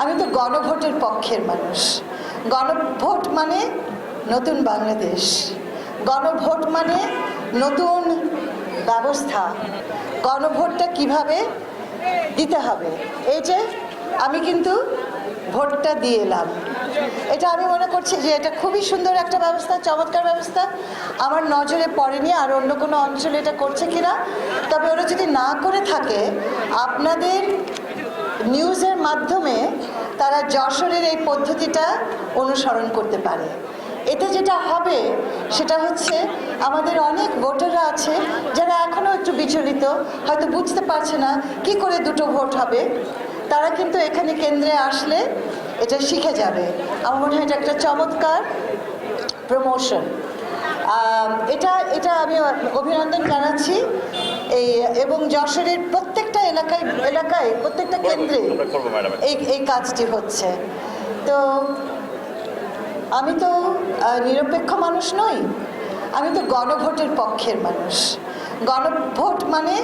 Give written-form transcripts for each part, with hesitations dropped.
আমি তো গণভোটের পক্ষের মানুষ। গণভোট মানে নতুন বাংলাদেশ, গণভোট মানে নতুন ব্যবস্থা। গণভোটটা কিভাবে দিতে হবে, এই যে আমি কিন্তু ভোটটা দিয়ে এলাম, এটা আমি মনে করছি যে এটা খুবই সুন্দর একটা ব্যবস্থা, চমৎকার ব্যবস্থা। আমার নজরে পড়েনি আর অন্য কোনো অঞ্চলে এটা করছে কিনা, তবে ওরা যদি না করে থাকে আপনাদের নিউজের মাধ্যমে তারা যশোরের এই পদ্ধতিটা অনুসরণ করতে পারে। এতে যেটা হবে সেটা হচ্ছে আমাদের অনেক ভোটাররা আছে যারা এখনও একটু বিচলিত, হয়তো বুঝতে পারছে না কি করে দুটো ভোট হবে, তারা কিন্তু এখানে কেন্দ্রে আসলে এটা শিখে যাবে। আমার মনে হয় এটা একটা চমৎকার প্রমোশন। এটা আমি অভিনন্দন জানাচ্ছি এবং যশোরের প্রত্যেকটা এলাকায় প্রত্যেকটা কেন্দ্রে এই কাজটি হচ্ছে। তো আমি তো নিরপেক্ষ মানুষ নই, আমি তো গণভোটের পক্ষের মানুষ। গণভোট মানে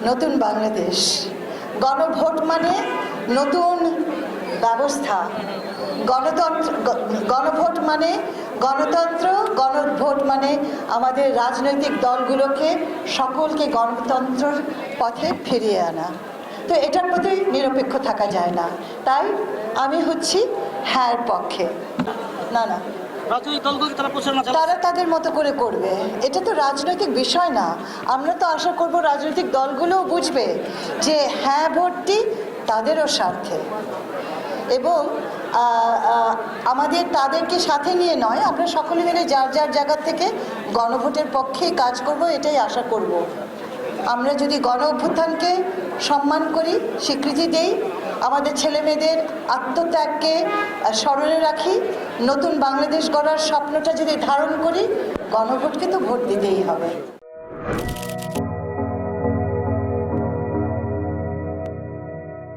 নতুন বাংলাদেশ, গণভোট মানে নতুন ব্যবস্থা। গণভোট মানে গণতন্ত্র, গণভোট মানে আমাদের রাজনৈতিক দলগুলোকে সকলকে গণতন্ত্রের পথে ফিরিয়ে আনা। তো এটার প্রতি নিরপেক্ষ থাকা যায় না, তাই আমি হচ্ছি হ্যাঁ পক্ষে। না তারা তাদের মতো করে করবে, এটা তো রাজনৈতিক বিষয় না। আমরা তো আশা করব রাজনৈতিক দলগুলোও বুঝবে যে হ্যাঁ ভোটটি তাদেরও স্বার্থে, এবং আমাদের তাদেরকে সাথে নিয়ে নয়, আমরা সকলে মিলে যার যার জায়গা থেকে গণভোটের পক্ষেই কাজ করব, এটাই আশা করব। আমরা যদি গণ অভ্যুত্থানকে সম্মান করি, স্বীকৃতি দেই, আমাদের ছেলেমেয়েদের আত্মত্যাগকে স্মরণে রাখি, নতুন বাংলাদেশ গড়ার স্বপ্নটা যদি ধারণ করি, গণভোটকে তো ভোট দিতেই হবে।